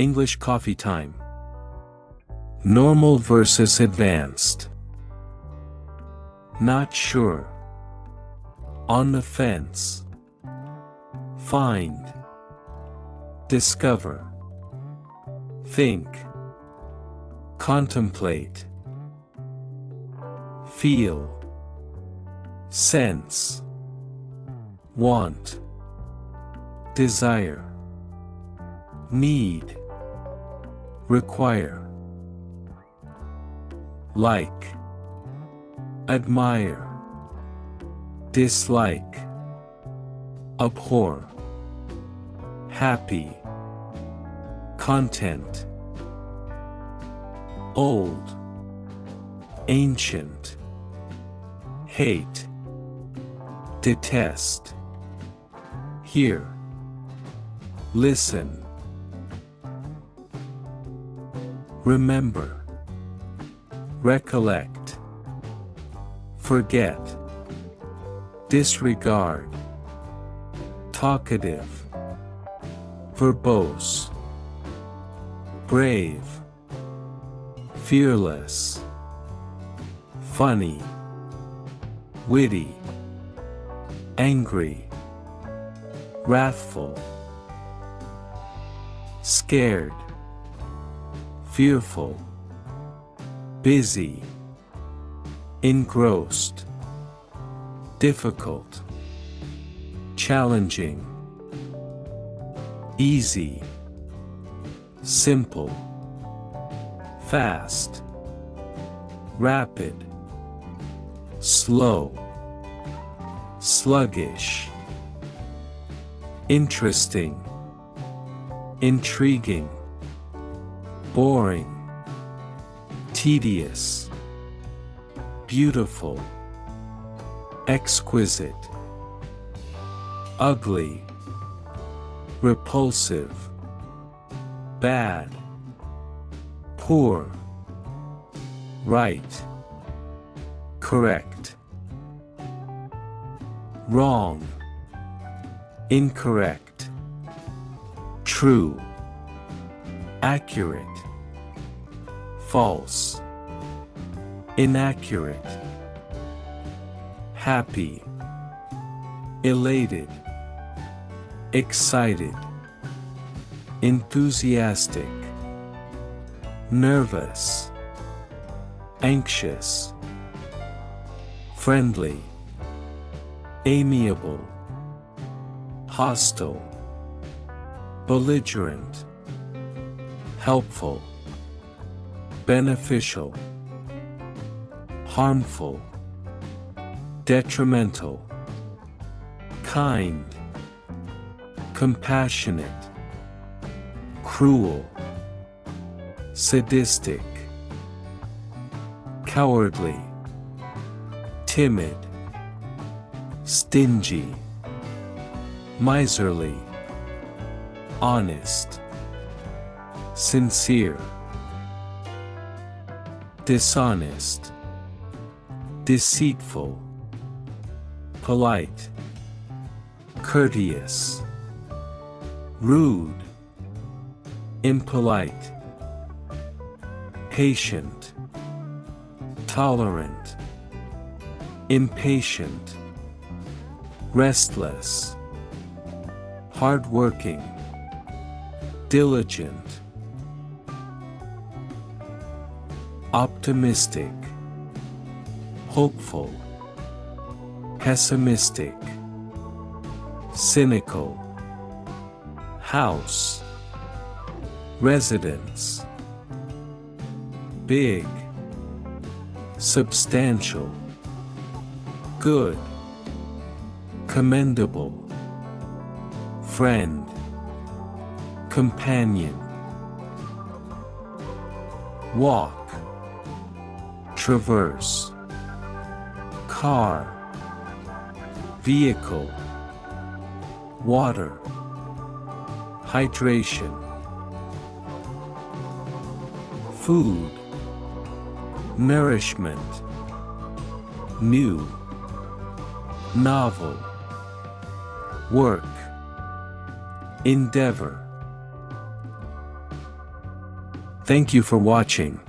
English coffee time. Normal versus advanced. Not sure. On the fence. Find. Discover. Think. Contemplate. Feel. Sense. Want. Desire. Need. Require. Like. Admire. Dislike. Abhor. Happy. Content. Old. Ancient. Hate. Detest. Hear. Listen. Remember. Recollect. Forget. Disregard. Talkative. Verbose. Brave. Fearless. Funny. Witty. Angry. Wrathful. Scared. Fearful. Busy. Engrossed. Difficult. Challenging. Easy. Simple. Fast. Rapid. Slow. Sluggish. Interesting. Intriguing. Boring. Tedious. Beautiful. Exquisite. Ugly. Repulsive. Bad. Poor. Right. Correct. Wrong. Incorrect. True. Accurate. False. Inaccurate. Happy. Elated. Excited. Enthusiastic. Nervous. Anxious. Friendly. Amiable. Hostile. Belligerent. Helpful. Beneficial. Harmful. Detrimental. Kind. Compassionate. Cruel. Sadistic. Cowardly. Timid. Stingy. Miserly. Honest. Sincere. Dishonest. Deceitful. Polite. Courteous. Rude. Impolite. Patient. Tolerant. Impatient. Restless. Hardworking. Diligent. Optimistic. Hopeful. Pessimistic. Cynical. House. Residence. Big. Substantial. Good. Commendable. Friend. Companion. Walk. Traverse. Car. Vehicle. Water. Hydration. Food. Nourishment. New. Novel. Work. Endeavor. Thank you for watching.